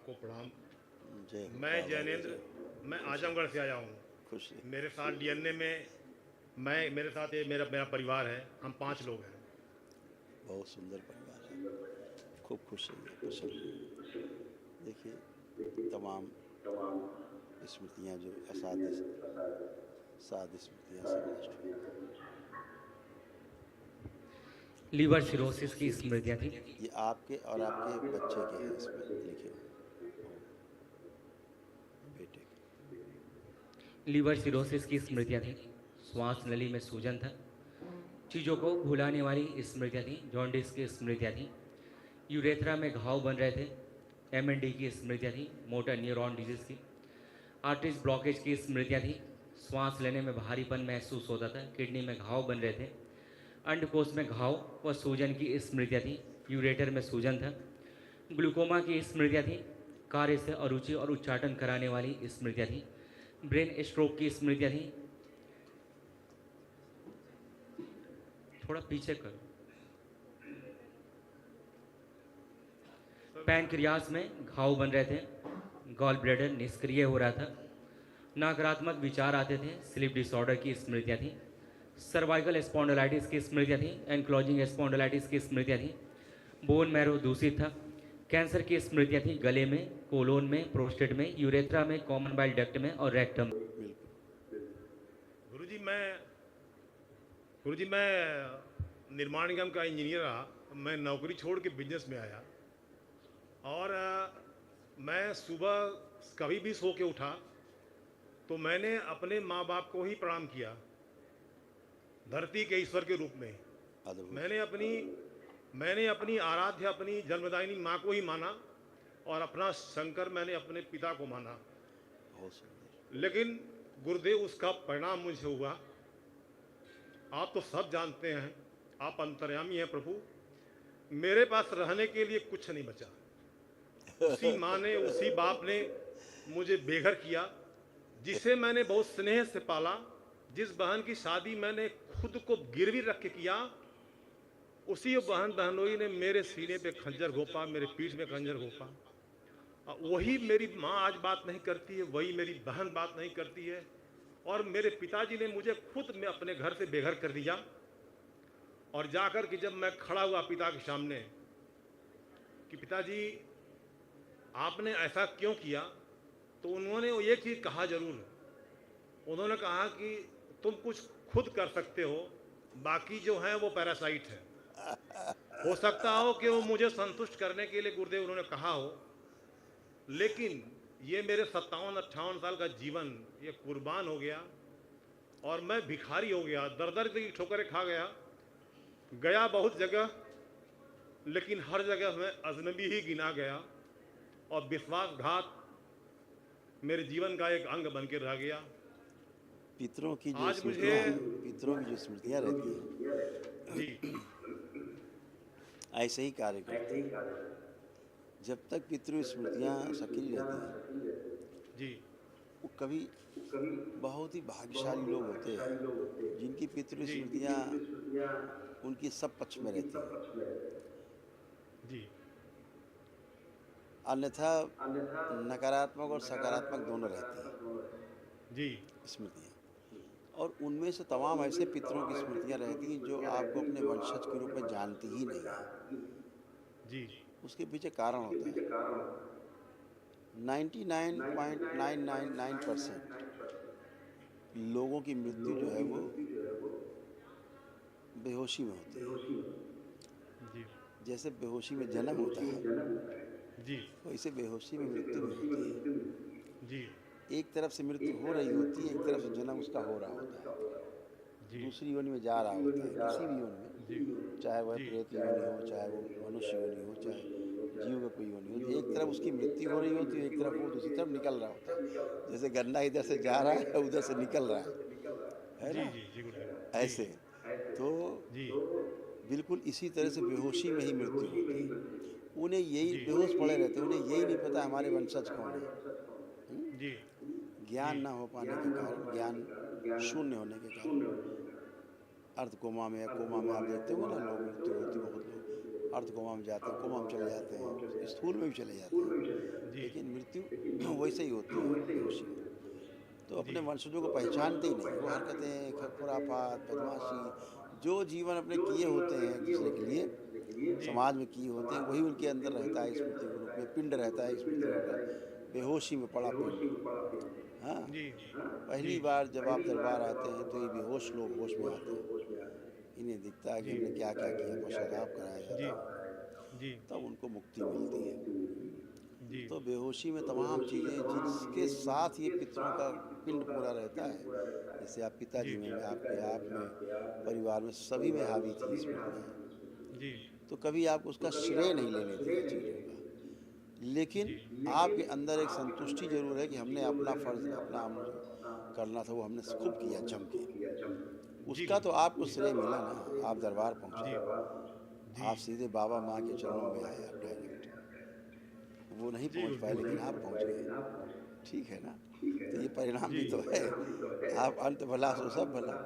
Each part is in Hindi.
आपको प्रणाम। जय हो मैं बाबा की जैनेंद्र, जय। मैं खुश आजमगढ़ से आया हूँ। खुश रहे। मेरे साथ डीएनए में मेरे साथ ये मेरा मेरा परिवार है, हम 5 लोग हैं। बहुत सुंदर परिवार है। खूब खुश रहिए, कुशल रहिए। देखिए, तमाम स्मृतियाँ जो असाध्य साध्य स्मृतियाँ सब नष्ट हुई। लीवर सिरोसिस की स्मृतियाँ थी। ये आपके और आपके बच्चे के हैं इसमें लिखे हुए, वो बेटे के। लीवर सिरोसिस की स्मृतियाँ थी। श्वास नली में सूजन था। चीज़ों को भुलाने वाली स्मृतियाँ थी। जॉन्डिस की स्मृतियाँ थी। यूरेथ्रा में घाव बन रहे थे। एमएनडी की स्मृतियाँ थी, मोटर न्यूरॉन डिजीज़ की। आर्टरीज ब्लॉकेज की स्मृतियाँ थी। श्वास लेने में भारीपन महसूस होता था। किडनी में घाव बन रहे थे। अंडकोश में घाव व सूजन की स्मृतियाँ थी। यूरेटर में सूजन था। ग्लूकोमा की स्मृतियाँ थी। कार्य से अरुचि और उच्चाटन कराने वाली स्मृतियाँ थी। ब्रेन स्ट्रोक की स्मृतियाँ थी। थोड़ा पीछे करो। पैनक्रियास में घाव बन रहे थे। गॉल ब्लैडर निष्क्रिय हो रहा था। नकारात्मक विचार आते थे। स्लीप डिसऑर्डर की स्मृतियाँ थी। सर्वाइकल स्पॉन्डिलाइटिस की स्मृतियाँ थी। एनक्लोजिंग स्पॉन्डिलाइटिस की स्मृतियाँ थी। बोन मैरो दूषित था। कैंसर की स्मृतियाँ थी गले में, कोलोन में, प्रोस्टेट में, यूरेथ्रा में, कॉमन बाइल डक्ट में और रेक्टम। बिल्कुल। गुरुजी मैं गुरुजी मैं निर्माण निगम का इंजीनियर रहा। मैं नौकरी छोड़ के बिजनेस में आया और मैं सुबह कभी भी सो के उठा तो मैंने अपने माँ बाप को ही प्रणाम किया, धरती के ईश्वर के रूप में। अद्भुत। मैंने अपनी आराध्य, अपनी जन्मदायिनी माँ को ही माना और अपना शंकर मैंने अपने पिता को माना। बहुत सुंदर। लेकिन गुरुदेव, उसका परिणाम मुझे हुआ। आप तो सब जानते हैं, आप अंतर्यामी हैं प्रभु। मेरे पास रहने के लिए कुछ नहीं बचा। उसी माँ ने, उसी बाप ने मुझे बेघर किया, जिसे मैंने बहुत स्नेह से पाला। जिस बहन की शादी मैंने खुद को गिरवी रख के किया, उसी बहन बहनोई ने मेरे सीने पे खंजर घोंपा, मेरे पीठ में खंजर घोंपा। और वही मेरी माँ आज बात नहीं करती है, वही मेरी बहन बात नहीं करती है। और मेरे पिताजी ने मुझे खुद में अपने घर से बेघर कर दिया। और जाकर के जब मैं खड़ा हुआ पिता के सामने कि पिताजी आपने ऐसा क्यों किया, तो उन्होंने वो एक चीज़ कहा जरूर। उन्होंने कहा कि तुम कुछ खुद कर सकते हो, बाकी जो है वो पैरासाइट है। हो सकता हो कि वो मुझे संतुष्ट करने के लिए गुरुदेव उन्होंने कहा हो, लेकिन ये मेरे 57-58 साल का जीवन ये कुर्बान हो गया और मैं भिखारी हो गया, दर दर की ठोकरें खा गया बहुत जगह, लेकिन हर जगह मैं अजनबी ही गिना गया और विश्वासघात मेरे जीवन का एक अंग बन के रह गया। पितरों की जो आज मुझे स्मृतियाँ हैं, पितरों की जो स्मृतियाँ रहती जी हैं ऐसे ही कार्य करती हैं। जब तक पितृ स्मृतियाँ सक्रिय रहती हैं, जी वो कभी बहुत ही भाग्यशाली लोग होते हैं जिनकी पितृ जी स्मृतियाँ उनकी सब पक्ष में रहती हैं। जी अन्यथा नकारात्मक और सकारात्मक दोनों रहती हैं जी स्मृतियाँ। और उनमें से तमाम ऐसे पितरों की स्मृतियाँ रहती हैं जो आपको अपने वंशज के रूप में जानती ही नहीं है। जी उसके पीछे कारण होता है। 99.999% लोगों की मृत्यु जो है वो बेहोशी में होती है। जी जैसे बेहोशी में जन्म होता है, जी वैसे बेहोशी में मृत्यु भी होती है। जी एक तरफ से मृत्यु हो रही होती है, एक तरफ से जन्म उसका हो रहा होता है, जी दूसरी योनि में जा रहा होता है, किसी भी योनि में, जी चाहे वह जी प्रेत योनि हो, चाहे वो मनुष्य योनि हो, चाहे जीव का कोई योनि हो। तो एक तरफ उसकी मृत्यु हो रही होती है, एक तरफ वो दूसरी तरफ निकल रहा होता है। जैसे गन्ना इधर से जा रहा है, उधर से निकल रहा है जी ना? जी जी गुरुदेव जी ऐसे तो जी बिल्कुल इसी तरह से बेहोशी में ही मृत्यु होती है। उन्हें यही जी बेहोश पड़े रहते हैं, उन्हें यही नहीं पता हमारे वंशज कौन है। हुँ? जी जी ज्ञान ना हो पाने के कारण, ज्ञान शून्य होने के कारण अर्ध कोमा में या कोमा में आप देखते होंगे ना, लोग मृत्यु होती बहुत लोग अर्ध कोमा में जाते हैं, कोमा में चले जाते हैं, स्थूल में भी चले जाते हैं, जी लेकिन मृत्यु वैसे ही होती है बेहोशी में। तो अपने जी वंशजों को पहचानते ही नहीं, वो हरकतें, खुराफात, बदमाशी, जो जीवन अपने किए होते हैं एक दूसरे के लिए, जी समाज में किए होते हैं, वही उनके अंदर रहता है स्मृति के रूप में, पिंड रहता है स्मृतियों का, बेहोशी में पड़ा पिंड। हाँ, जी जी पहली बार जब आप दरबार आते हैं तो ये बेहोश लोग होश में आते हैं, इन्हें दिखता है कि जी हमने क्या क्या किया, पश्चाताप कराया जाता जी है, जी तब उनको मुक्ति मिलती है। जी तो बेहोशी में तमाम चीज़ें जिसके साथ ये पितरों का पिंड पूरा रहता है, जैसे आप जी पिताजी में, आपके आप में, परिवार में, सभी में हावी थी स्मृतियाँ, जी तो कभी आप उसका श्रेय नहीं लेने दिया चीज़ों का, लेकिन जी आपके अंदर एक संतुष्टि जरूर है कि हमने अपना फ़र्ज़, अपना हम जो करना था वो हमने खूब किया जम के, जी उसका तो गुरुजी आपको श्रेय मिला ना, आप दरबार पहुँचे, जी जी आप सीधे बाबा माँ के चरणों में आए, आप डायरेक्ट, वो नहीं जी पहुँच पाए गुरुजी लेकिन आप पहुँच गए, ठीक है ना? तो ये परिणाम जी भी तो है, आप अंत भला सो सब भला।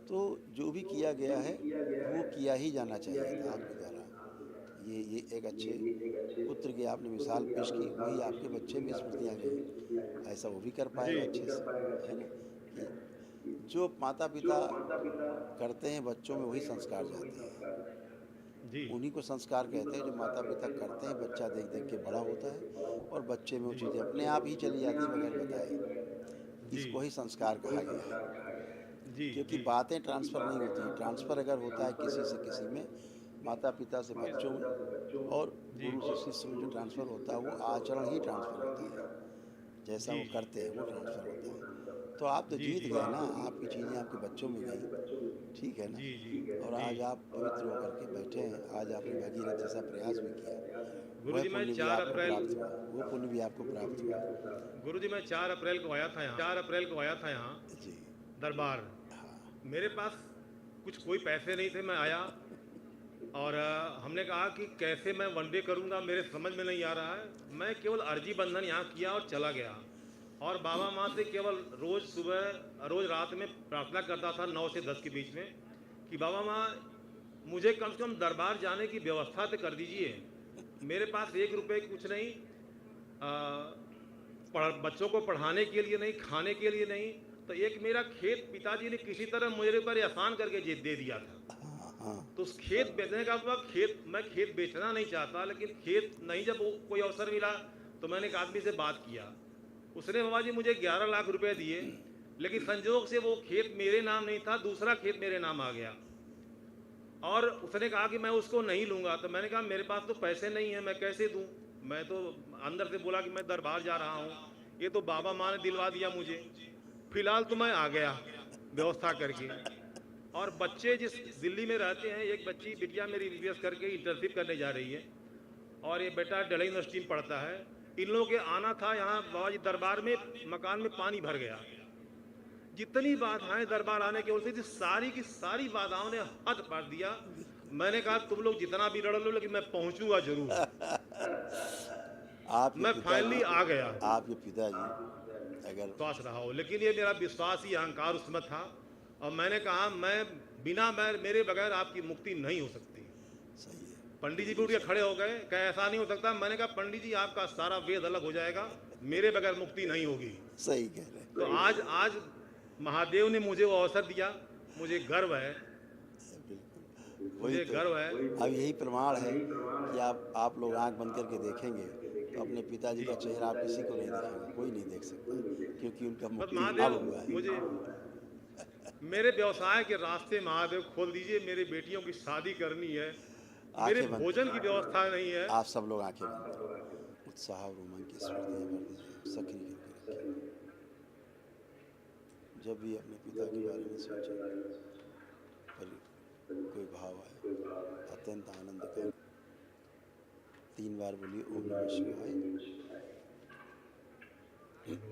तो जो भी किया गया है वो किया ही जाना चाहिए था आपके द्वारा। ये एक अच्छे पुत्र की आपने मिसाल पेश की, वही आपके बच्चे में स्मृतियाँ गई, ऐसा वो भी कर जी पाएगा अच्छे से, है ना? कि जो माता पिता करते हैं बच्चों में वही संस्कार जाते हैं, जी उन्हीं को संस्कार कहते हैं जो माता पिता करते हैं, बच्चा देख देख के बड़ा होता है और बच्चे में वो जी चीज़ें अपने आप ही चली जाती हैं बगैर बताए, जी इसको ही संस्कार कहा गया है। जी क्योंकि जी बातें ट्रांसफ़र नहीं होती, ट्रांसफ़र अगर होता है किसी से किसी में, माता पिता से बच्चों में और जी गुरु से शिष्य में जो ट्रांसफ़र होता है वो आचरण ही ट्रांसफ़र होता है, जैसा जी वो करते हैं वो ट्रांसफ़र होता है। तो आप तो जी जीत जी गए ना, आपकी चीज़ें आपके बच्चों में गई, ठीक है ना? जी जी और जी आज आप पवित्र होकर के बैठे हैं, आज आपने भगीरथ जैसा प्रयास भी किया, वह गुरुजी मैं पुण्य भी 4 आपको अप्रैल प्राप्त हुआ, वो पुण्य भी आपको प्राप्त हुआ। गुरुजी मैं 4 अप्रैल को आया था यहाँ 4 अप्रैल को आया था यहाँ जी, दरबार हाँ, मेरे पास कुछ कोई पैसे नहीं थे मैं आया और हमने कहा कि कैसे मैं वनडे करूँगा मेरे समझ में नहीं आ रहा है मैं केवल अर्जी बंधन यहाँ किया और चला गया और बाबा माँ से केवल रोज़ सुबह रोज़ रात में प्रार्थना करता था 9 से 10 के बीच में कि बाबा माँ मुझे कम से कम दरबार जाने की व्यवस्था तो कर दीजिए मेरे पास 1 रुपये कुछ नहीं बच्चों को पढ़ाने के लिए नहीं खाने के लिए नहीं तो एक मेरा खेत पिताजी ने किसी तरह मेरे ऊपर आसान करके दे दिया था हाँ, हाँ, तो उस खेत बेचने का मतलब मैं खेत बेचना नहीं चाहता लेकिन खेत नहीं जब कोई अवसर मिला तो मैंने एक आदमी से बात किया उसने बाबा जी मुझे 11 लाख रुपए दिए लेकिन संजोग से वो खेत मेरे नाम नहीं था दूसरा खेत मेरे नाम आ गया और उसने कहा कि मैं उसको नहीं लूंगा तो मैंने कहा मेरे पास तो पैसे नहीं है मैं कैसे दूं मैं तो अंदर से बोला कि मैं दरबार जा रहा हूँ ये तो बाबा माँ ने दिलवा दिया मुझे फिलहाल तो मैं आ गया व्यवस्था करके और बच्चे जिस दिल्ली में रहते हैं एक बच्ची बिटिया मेरी बीबीएस करके इंटर्नशिप करने जा रही है और ये बेटा दिल्ली यूनिवर्सिटी में पढ़ता है इन लोगों के आना था यहाँ बाबा जी दरबार में मकान में पानी भर गया जितनी बाधाएं दरबार आने की ओर से थी सारी की सारी बाधाओं ने हद पार दिया मैंने कहा तुम लोग जितना भी लड़ लो लेकिन मैं पहुंचूंगा जरूर आपके मैं फाइनली पिताजी, आ गया आपके पिताजी अगर विश्वास रहा हो लेकिन ये मेरा विश्वास ही अहंकार उसमें था और मैंने कहा मैं बिना मेरे बगैर आपकी मुक्ति नहीं हो सकती सही है, पंडित जी भी उठ के खड़े हो गए क्या ऐसा नहीं हो सकता मैंने कहा पंडित जी आपका सारा वेद अलग हो जाएगा मेरे बगैर मुक्ति नहीं होगी सही कह रहे हैं, तो आज महादेव ने मुझे वो अवसर दिया मुझे गर्व है बिल्कुल वही मुझे तो। गर्व है अब यही प्रमाण है कि आप लोग आंख बंद करके देखेंगे तो अपने पिताजी का चेहरा आप किसी को नहीं दिखेगा, कोई नहीं देख सकता क्योंकि उनका बस मुक्ति महादेव अब हुआ है। मुझे मेरे व्यवसाय के रास्ते महादेव खोल दीजिए मेरी बेटियों की शादी करनी है मेरे आंखें बंद भोजन की करिए, व्यवस्था नहीं है आप सब लोग आंखें बंद करिए, उत्साह और उमंग की स्मृतियाँ भर दीजिए, सक्रिय करके रखिए। जब भी अपने पिता के बारे में सोचें पर कोई भाव आए अत्यंत आनंद का 3 बार बोलिए ओम नमः शिवाय। ओम नमः शिवाय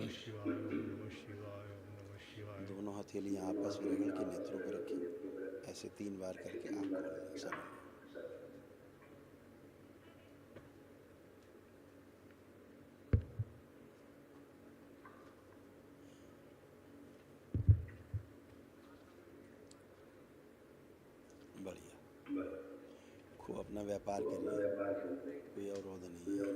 ओम नमः शिवाय ओम नमः शिवाय दोनों हथेलियाँ आपस में रगड़ के नेत्रों पर रखें, ऐसे 3 बार करके आँख खोल लें सभी। बढ़िया, खूब अपना व्यापार करिए, कोई अवरोध नहीं है।